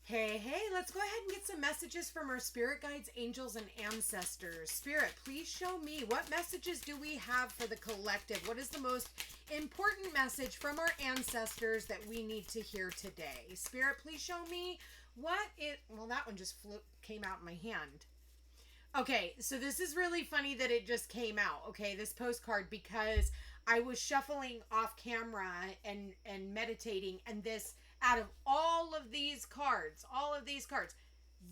Hey, hey, let's go ahead and get some messages from our spirit guides, angels, and ancestors. Spirit, please show me what messages do we have for the collective? What is the most important message from our ancestors that we need to hear today? Spirit, please show me well, that one just came out in my hand. Okay, so this is really funny that it just came out, okay, this postcard, because I was shuffling off camera and meditating, and this, out of all of these cards,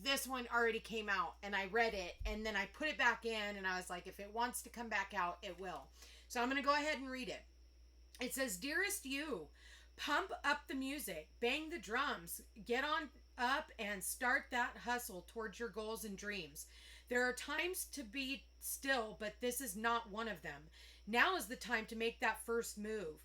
this one already came out, and I read it, and then I put it back in, and I was like, if it wants to come back out, it will. So I'm going to go ahead and read it. It says, "Dearest you, pump up the music, bang the drums, get on up and start that hustle towards your goals and dreams. There are times to be still, but this is not one of them. Now is the time to make that first move.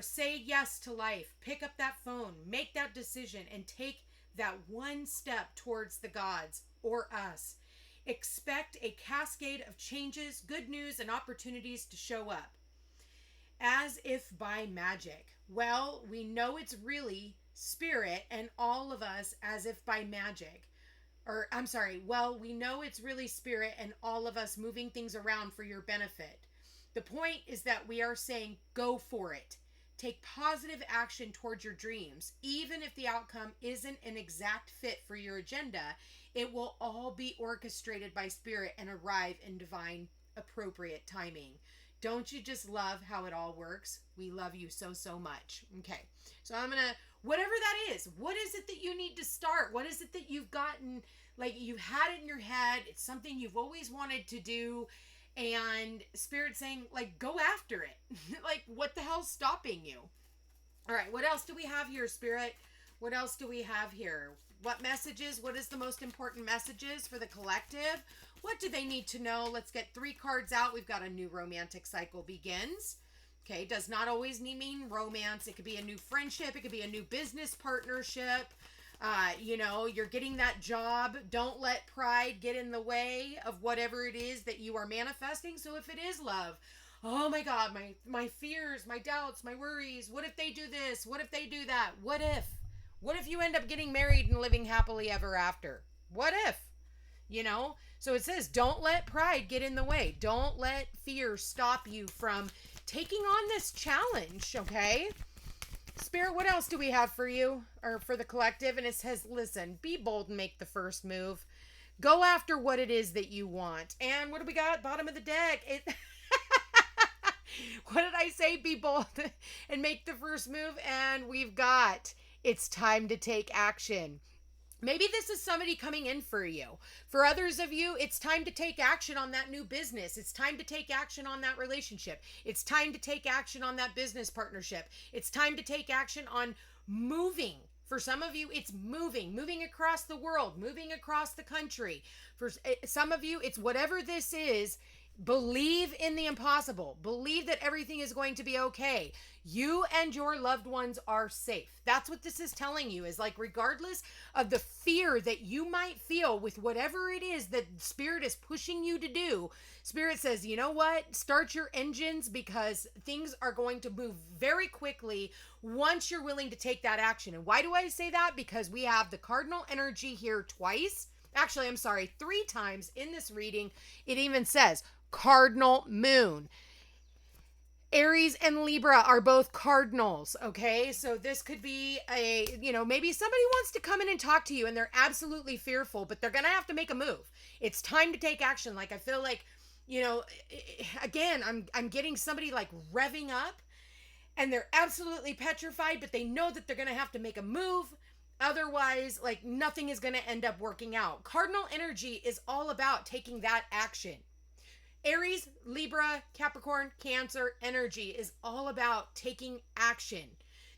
Say yes to life. Pick up that phone, make that decision, and take that one step towards the gods or us. Expect a cascade of changes, good news, and opportunities to show up. As if by magic. Well, we know it's really spirit and all of us as if by magic. We know it's really spirit and all of us moving things around for your benefit. The point is that we are saying go for it. Take positive action towards your dreams. Even if the outcome isn't an exact fit for your agenda, it will all be orchestrated by spirit and arrive in divine appropriate timing. Don't you just love how it all works? We love you so, so much." Okay, so I'm going to, whatever that is, what is it that you need to start? What is it that you've gotten, like you've had it in your head? It's something you've always wanted to do. And Spirit saying, like, go after it. Like, what the hell's stopping you? All right, what else do we have here, Spirit? What else do we have here? What messages? What is the most important messages for the collective? What do they need to know? Let's get 3 cards out. We've got a new romantic cycle begins. Okay, does not always mean romance. It could be a new friendship. It could be a new business partnership. You're getting that job. Don't let pride get in the way of whatever it is that you are manifesting. So if it is love, oh my God, my fears, my doubts, my worries. What if they do this? What if they do that? What if you end up getting married and living happily ever after? What if? So it says, don't let pride get in the way. Don't let fear stop you from taking on this challenge, okay? Spirit, what else do we have for you, or for the collective? And it says, listen, be bold and make the first move. Go after what it is that you want. And what do we got? Bottom of the deck. What did I say? Be bold and make the first move. And we've got, it's time to take action. Maybe this is somebody coming in for you. For others of you, it's time to take action on that new business. It's time to take action on that relationship. It's time to take action on that business partnership. It's time to take action on moving. For some of you, it's moving across the world, moving across the country. For some of you, it's whatever this is. Believe in the impossible. Believe that everything is going to be okay. You and your loved ones are safe. That's what this is telling you, is like, regardless of the fear that you might feel with whatever it is that Spirit is pushing you to do, Spirit says, you know what? Start your engines, because things are going to move very quickly once you're willing to take that action. And why do I say that? Because we have the cardinal energy here twice. Actually, I'm sorry, 3 times in this reading. It even says cardinal moon. Aries and Libra are both cardinals, okay? So this could be maybe somebody wants to come in and talk to you and they're absolutely fearful, but they're going to have to make a move. It's time to take action. Like, I feel like, again, I'm getting somebody like revving up and they're absolutely petrified, but they know that they're going to have to make a move. Otherwise, like, nothing is going to end up working out. Cardinal energy is all about taking that action. Aries, Libra, Capricorn, Cancer energy is all about taking action.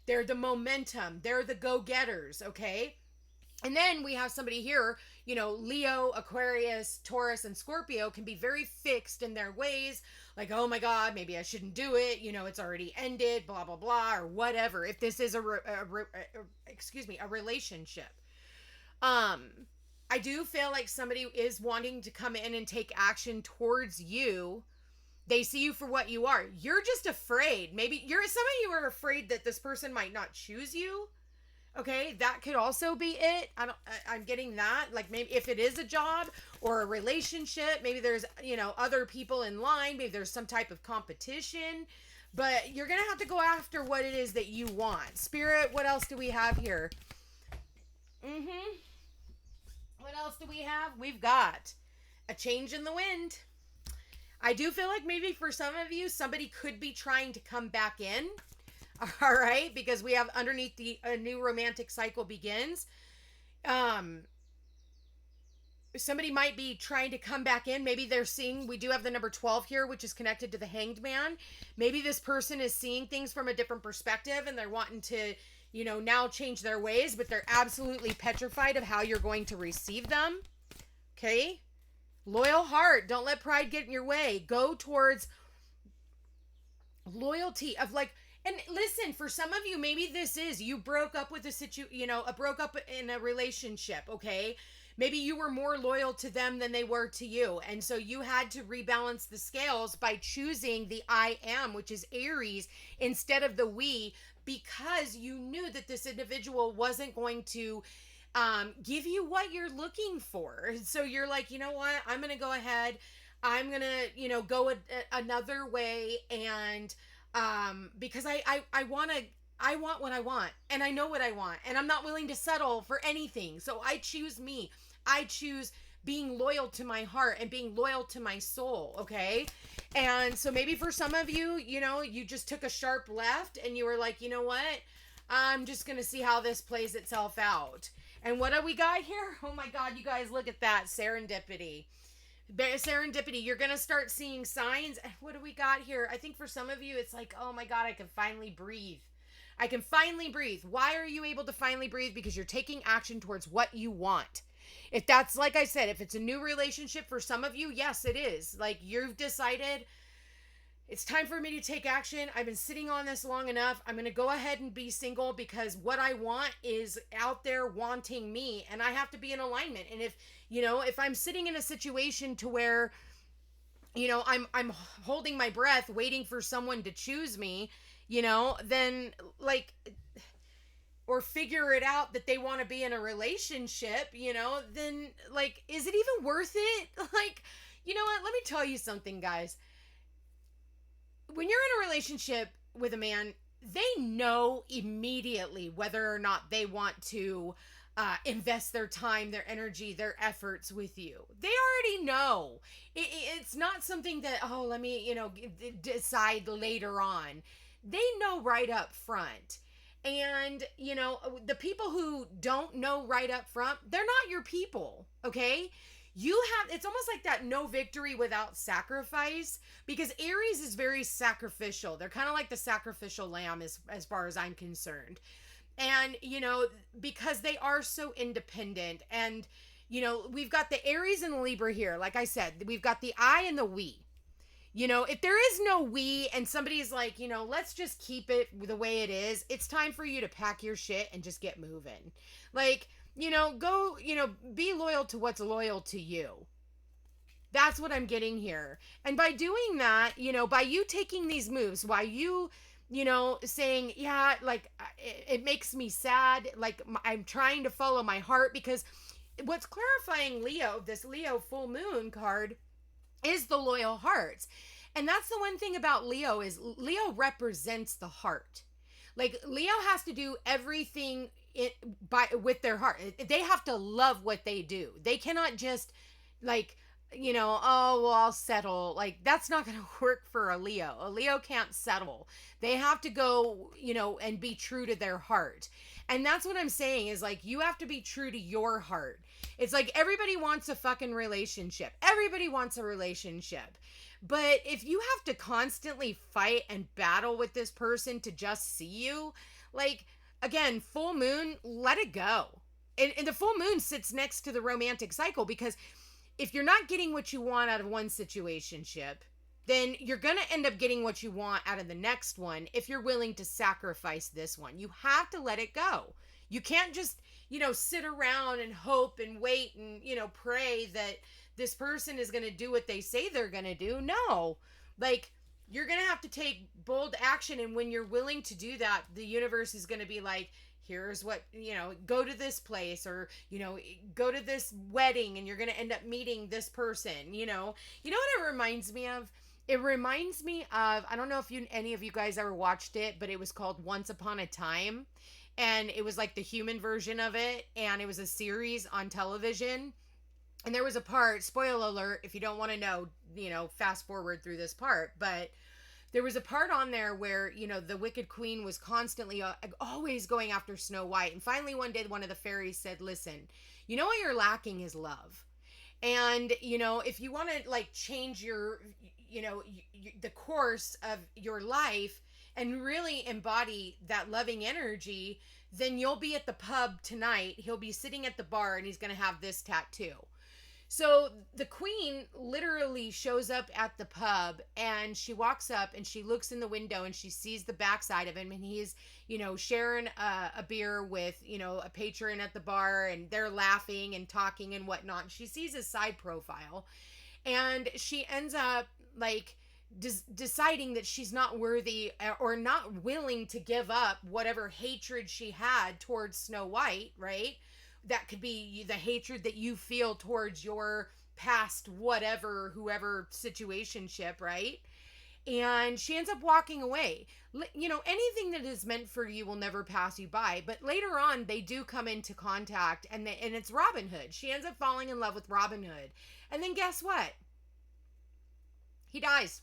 They're the momentum. They're the go-getters, okay? And then we have somebody here, Leo, Aquarius, Taurus, and Scorpio can be very fixed in their ways. Like, oh my God, maybe I shouldn't do it. It's already ended, blah, blah, blah, or whatever. If this is a relationship. I do feel like somebody is wanting to come in and take action towards you. They see you for what you are. You're just afraid. Maybe some of you are afraid that this person might not choose you. Okay, that could also be it. I'm getting that. Like maybe if it is a job or a relationship, maybe there's, other people in line, maybe there's some type of competition, but you're going to have to go after what it is that you want. Spirit, what else do we have here? Mhm. What else do we have? We've got a change in the wind. I do feel like maybe for some of you, somebody could be trying to come back in. All right, because we have underneath a new romantic cycle begins. Somebody might be trying to come back in. Maybe they're seeing, we do have the number 12 here, which is connected to the Hanged Man. Maybe this person is seeing things from a different perspective and they're wanting to, now change their ways, but they're absolutely petrified of how you're going to receive them. Okay? Loyal heart. Don't let pride get in your way. Go towards loyalty of like, and listen, for some of you, maybe this is you broke up with broke up in a relationship, okay? Maybe you were more loyal to them than they were to you. And so you had to rebalance the scales by choosing the I am, which is Aries, instead of the we, because you knew that this individual wasn't going to give you what you're looking for. So you're like, you know what? I'm going to go ahead. I'm going to, go another way. And because I want what I want, and I know what I want, and I'm not willing to settle for anything. So I choose me. I choose being loyal to my heart and being loyal to my soul. Okay. And so maybe for some of you, you just took a sharp left and you were like, you know what? I'm just going to see how this plays itself out. And what do we got here? Oh my God, you guys, look at that. Serendipity. Serendipity. You're going to start seeing signs. What do we got here? I think for some of you, it's like, oh my God, I can finally breathe. I can finally breathe. Why are you able to finally breathe? Because you're taking action towards what you want. If that's, like I said, if it's a new relationship for some of you, yes, it is. Like you've decided it's time for me to take action. I've been sitting on this long enough. I'm going to go ahead and be single because what I want is out there wanting me, and I have to be in alignment. And if I'm sitting in a situation to where, I'm holding my breath, waiting for someone to choose me, then like, or figure it out that they want to be in a relationship, then like, is it even worth it? Like, you know what? Let me tell you something, guys. When you're in a relationship with a man, they know immediately whether or not they want to invest their time, their energy, their efforts with you. They already know. It's not something that, let me, decide later on. They know right up front. And, the people who don't know right up front, they're not your people, okay? It's almost like that no victory without sacrifice, because Aries is very sacrificial. They're kind of like the sacrificial lamb as far as I'm concerned. And, because they are so independent and, we've got the Aries and the Libra here. Like I said, we've got the I and the we. If there is no we and somebody's like, let's just keep it the way it is, it's time for you to pack your shit and just get moving. Like, go, be loyal to what's loyal to you. That's what I'm getting here. And by doing that, by you taking these moves, by you, saying, yeah, like it makes me sad. Like I'm trying to follow my heart, because what's clarifying Leo, this Leo full moon card, is the loyal hearts. And that's the one thing about Leo, is Leo represents the heart. Like Leo has to do everything with their heart. They have to love what they do. They cannot just like, oh, well, I'll settle. Like that's not going to work for a Leo. A Leo can't settle. They have to go, and be true to their heart. And that's what I'm saying, is like, you have to be true to your heart. It's like everybody wants a fucking relationship. Everybody wants a relationship. But if you have to constantly fight and battle with this person to just see you, like, again, full moon, let it go. And the full moon sits next to the romantic cycle, because if you're not getting what you want out of one situationship, then you're going to end up getting what you want out of the next one if you're willing to sacrifice this one. You have to let it go. You can't just, sit around and hope and wait and, pray that this person is going to do what they say they're going to do. No. Like, you're going to have to take bold action. And when you're willing to do that, the universe is going to be like, here's what, go to this place, or, go to this wedding and you're going to end up meeting this person, what it reminds me of? It reminds me of, I don't know if any of you guys ever watched it, but it was called Once Upon a Time. And it was like the human version of it. And it was a series on television. And there was a part, spoiler alert, if you don't want to know, fast forward through this part. But there was a part on there where, the Wicked Queen was constantly always going after Snow White. And finally one day, one of the fairies said, listen, you know what you're lacking is love. And, if you want to like change your, the course of your life and really embody that loving energy, then you'll be at the pub tonight. He'll be sitting at the bar and he's going to have this tattoo. So the queen literally shows up at the pub, and she walks up and she looks in the window and she sees the backside of him, and he's, sharing a beer with, a patron at the bar, and they're laughing and talking and whatnot. She sees his side profile, and she ends up like deciding that she's not worthy or not willing to give up whatever hatred she had towards Snow White, right? That could be the hatred that you feel towards your past whoever situationship, right? And she ends up walking away. Anything that is meant for you will never pass you by. But later on, they do come into contact, and it's Robin Hood. She ends up falling in love with Robin Hood. And then guess what? He dies.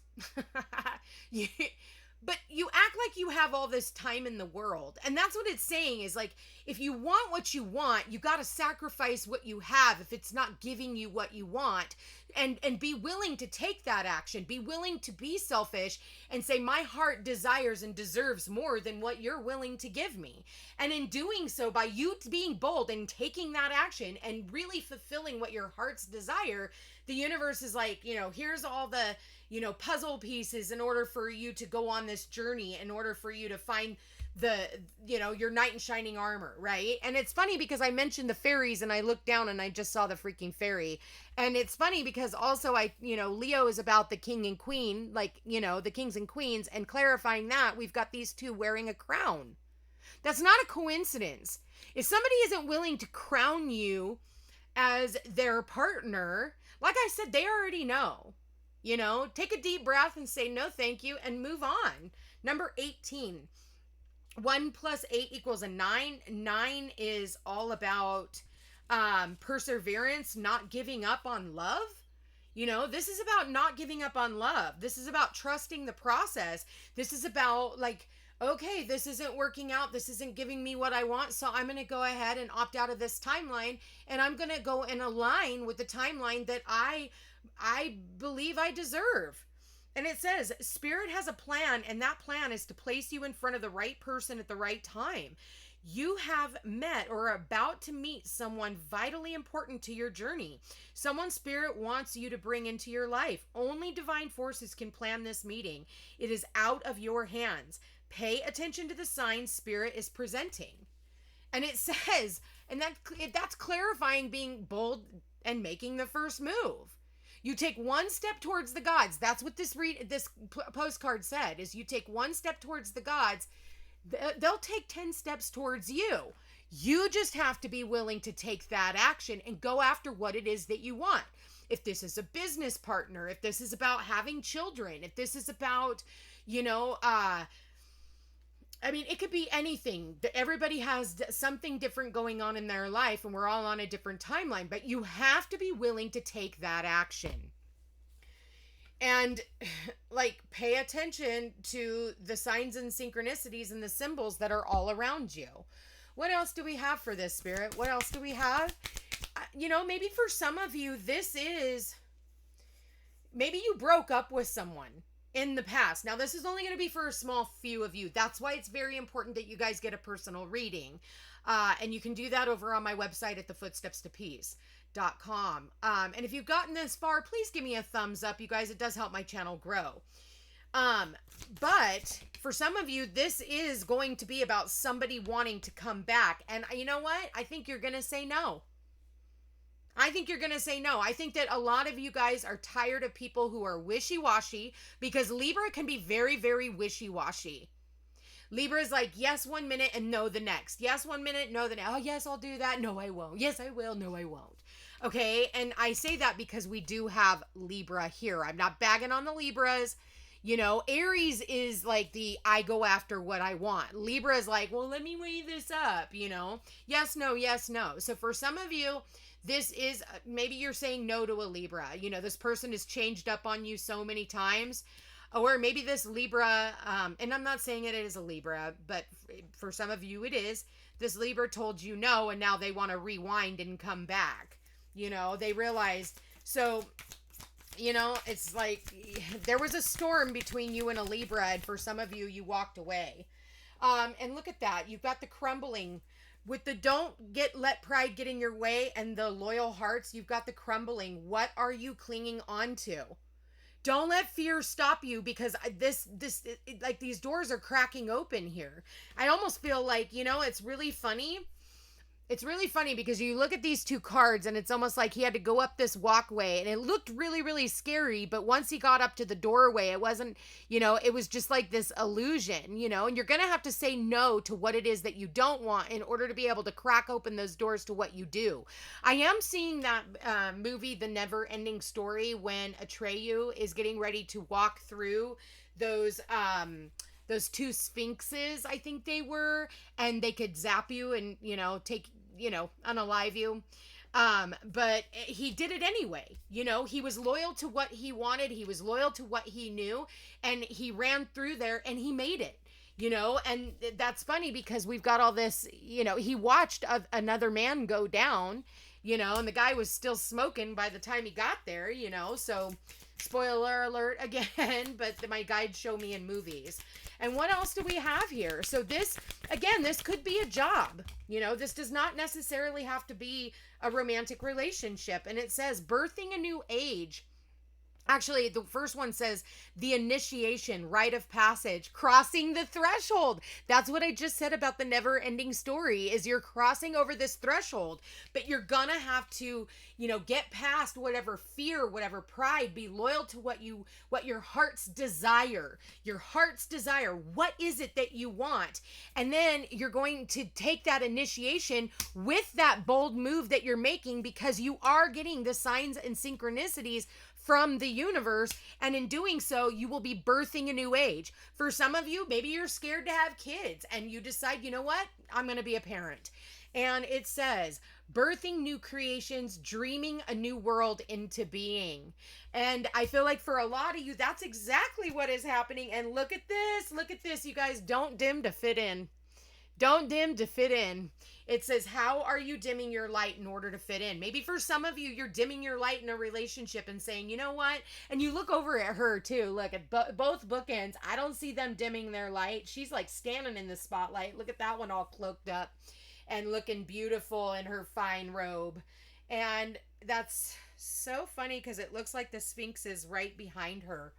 But you act like you have all this time in the world. And that's what it's saying, is like, if you want what you want, you got to sacrifice what you have if it's not giving you what you want. And be willing to take that action. Be willing to be selfish and say, my heart desires and deserves more than what you're willing to give me. And in doing so, by you being bold and taking that action and really fulfilling what your heart's desire, the universe is like, here's all the, puzzle pieces in order for you to go on this journey, in order for you to find your knight in shining armor, right? And it's funny because I mentioned the fairies and I looked down and I just saw the freaking fairy. And it's funny because also Leo is about the king and queen, like, the kings and queens, and clarifying that we've got these two wearing a crown. That's not a coincidence. If somebody isn't willing to crown you as their partner, like I said, they already know. Take a deep breath and say no thank you and move on. Number 18. 1 + 8 = 9. 9 is all about perseverance, not giving up on love. This is about not giving up on love. This is about trusting the process. This is about like, okay, this isn't working out. This isn't giving me what I want. So I'm going to go ahead and opt out of this timeline. And I'm going to go and align with the timeline that I believe I deserve. And it says, Spirit has a plan, and that plan is to place you in front of the right person at the right time. You have met or are about to meet someone vitally important to your journey. Someone Spirit wants you to bring into your life. Only divine forces can plan this meeting. It is out of your hands. Pay attention to the signs Spirit is presenting. And it says, and that's clarifying being bold and making the first move. You take one step towards the gods. That's what this postcard said, is you take one step towards the gods. They'll take 10 steps towards you. You just have to be willing to take that action and go after what it is that you want. If this is a business partner, if this is about having children, if this is about, it could be anything. Everybody has something different going on in their life, and we're all on a different timeline, but you have to be willing to take that action. And pay attention to the signs and synchronicities and the symbols that are all around you. What else do we have for this, Spirit? What else do we have? Maybe for some of you, maybe you broke up with someone in the past. Now, this is only going to be for a small few of you. That's why it's very important that you guys get a personal reading. And you can do that over on my website at thefootstepstopeace.com. And if you've gotten this far, please give me a thumbs up, you guys. It does help my channel grow. But for some of you, this is going to be about somebody wanting to come back. And you know what? I think you're going to say no. I think that a lot of you guys are tired of people who are wishy-washy, because Libra can be very, very wishy-washy. Libra is like, yes, 1 minute and no the next. Yes, 1 minute, no the next. Oh, yes, I'll do that. No, I won't. Yes, I will. No, I won't. Okay. And I say that because we do have Libra here. I'm not bagging on the Libras. You know, Aries is like the I go after what I want. Libra is like, well, let me weigh this up, you know? Yes, no, yes, no. So for some of you, this is maybe you're saying no to a Libra. You know, this person has changed up on you so many times. Or maybe this Libra, and I'm not saying it is a Libra, but for some of you it is. This Libra told you no, and now they want to rewind and come back. You know, they realized. So, you know, it's like there was a storm between you and a Libra, and for some of you, you walked away. And look at that. You've got the crumbling. With the let pride get in your way and the loyal hearts, you've got the crumbling. What are you clinging on to? Don't let fear stop you, because like these doors are cracking open here. I almost feel like, you know, it's really funny. It's really funny because you look at these two cards and it's almost like he had to go up this walkway and it looked really, really scary. But once he got up to the doorway, it wasn't, you know, it was just like this illusion, you know, and you're going to have to say no to what it is that you don't want in order to be able to crack open those doors to what you do. I am seeing that movie, The Never Ending Story, when Atreyu is getting ready to walk through those two sphinxes, I think they were, and they could zap you and, you know, unalive you. But he did it anyway. You know, he was loyal to what he wanted. He was loyal to what he knew, and he ran through there and he made it, you know. And that's funny because we've got all this, you know, he watched another man go down, you know, and the guy was still smoking by the time he got there, you know. So spoiler alert again, but my guides show me in movies. And what else do we have here? So this could be a job. You know, this does not necessarily have to be a romantic relationship. And it says birthing a new age. Actually, the first one says the initiation, rite of passage, crossing the threshold. That's what I just said about the never ending story, is you're crossing over this threshold, but you're gonna have to, you know, get past whatever fear, whatever pride, be loyal to what your heart's desire, what is it that you want? And then you're going to take that initiation with that bold move that you're making, because you are getting the signs and synchronicities from the universe, and in doing so you will be birthing a new age. For some of you, maybe you're scared to have kids and you decide, you know what, I'm going to be a parent. And it says birthing new creations, dreaming a new world into being. And I feel like for a lot of you, that's exactly what is happening. And look at this, you guys. Don't dim to fit in. It says, how are you dimming your light in order to fit in? Maybe for some of you, you're dimming your light in a relationship and saying, you know what? And you look over at her too. Look at both bookends. I don't see them dimming their light. She's like standing in the spotlight. Look at that one all cloaked up and looking beautiful in her fine robe. And that's so funny because it looks like the Sphinx is right behind her.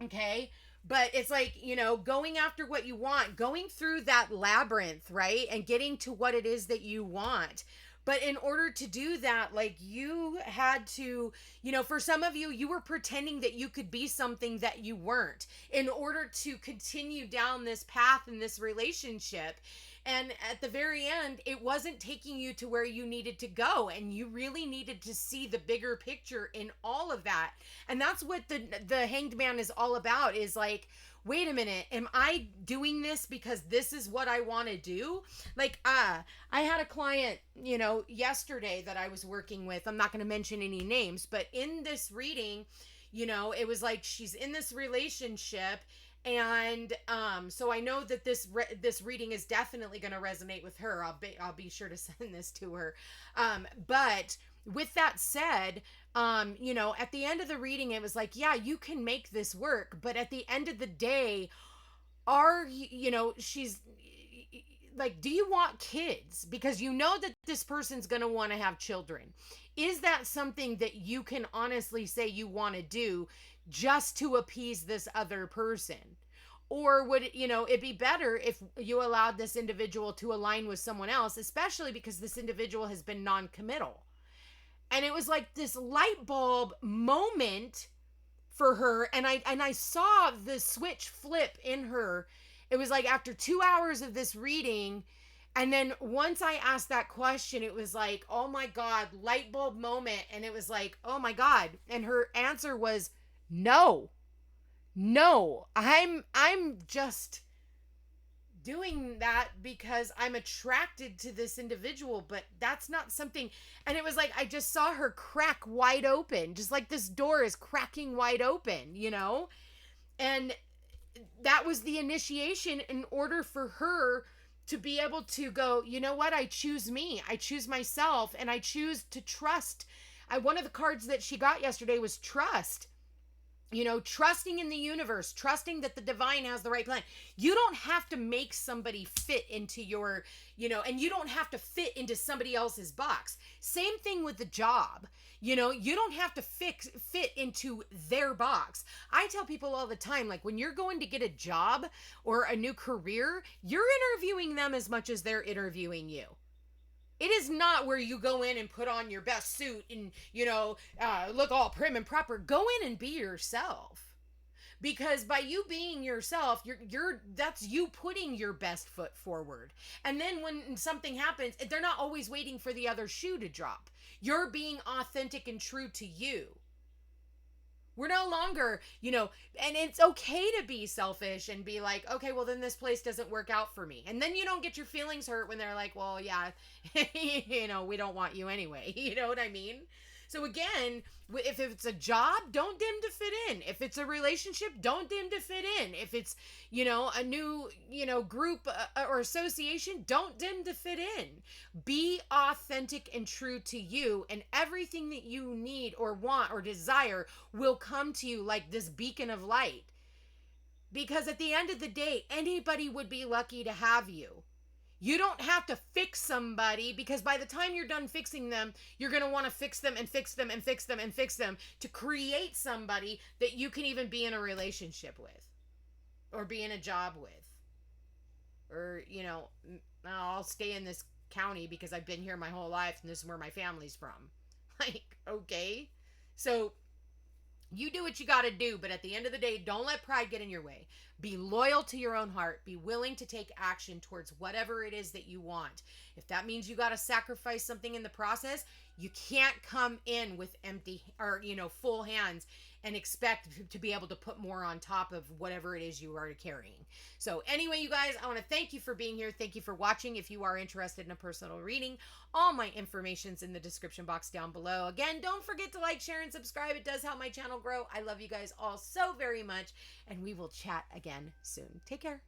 Okay. But it's like, you know, going after what you want, going through that labyrinth, right? And getting to what it is that you want. But in order to do that, like, you had to, you know, for some of you, you were pretending that you could be something that you weren't in order to continue down this path in this relationship. And at the very end, it wasn't taking you to where you needed to go. And you really needed to see the bigger picture in all of that. And that's what the Hanged Man is all about, is like, wait a minute, am I doing this because this is what I want to do? Like, I had a client, you know, yesterday that I was working with. I'm not going to mention any names, but in this reading, you know, it was like she's in this relationship. And so I know that this reading is definitely going to resonate with her. I'll be sure to send this to her. But with that said, you know, at the end of the reading, it was like, yeah, you can make this work. But at the end of the day, you know, she's like, do you want kids? Because you know that this person's going to want to have children. Is that something that you can honestly say you want to do just to appease this other person? Or would it, you know, it'd be better if you allowed this individual to align with someone else, especially because this individual has been non-committal. And it was like this light bulb moment for her, and I saw the switch flip in her, It was like after 2 hours of this reading, and then once I asked that question, it was like, oh my God, light bulb moment. And it was like, oh my God. And her answer was, no, no, I'm just doing that because I'm attracted to this individual, but that's not something. And it was like, I just saw her crack wide open, just like this door is cracking wide open, you know? And that was the initiation in order for her to be able to go, you know what? I choose me. I choose myself, and I choose to trust. One of the cards that she got yesterday was trust. You know, trusting in the universe, trusting that the divine has the right plan. You don't have to make somebody fit into your, you know, and you don't have to fit into somebody else's box. Same thing with the job. You know, you don't have to fit into their box. I tell people all the time, like when you're going to get a job or a new career, you're interviewing them as much as they're interviewing you. It is not where you go in and put on your best suit and, you know, look all prim and proper. Go in and be yourself. Because by you being yourself, that's you putting your best foot forward. And then when something happens, they're not always waiting for the other shoe to drop. You're being authentic and true to you. We're no longer, you know, and it's okay to be selfish and be like, okay, well, then this place doesn't work out for me. And then you don't get your feelings hurt when they're like, well, yeah, you know, we don't want you anyway. You know what I mean? So again, if it's a job, don't dim to fit in. If it's a relationship, don't dim to fit in. If it's, you know, a new, you know, group or association, don't dim to fit in. Be authentic and true to you, and everything that you need or want or desire will come to you like this beacon of light. Because at the end of the day, anybody would be lucky to have you. You don't have to fix somebody, because by the time you're done fixing them, you're going to want to fix them and fix them and fix them and fix them to create somebody that you can even be in a relationship with or be in a job with. Or, you know, I'll stay in this county because I've been here my whole life and this is where my family's from. Like, okay. So you do what you got to do, but at the end of the day, don't let pride get in your way. Be loyal to your own heart. Be willing to take action towards whatever it is that you want. If that means you got to sacrifice something in the process, you can't come in with empty or, you know, full hands and expect to be able to put more on top of whatever it is you are carrying. So anyway, you guys, I want to thank you for being here. Thank you for watching. If you are interested in a personal reading, all my information's in the description box down below. Again, don't forget to like, share, and subscribe. It does help my channel grow. I love you guys all so very much, and we will chat again soon. Take care.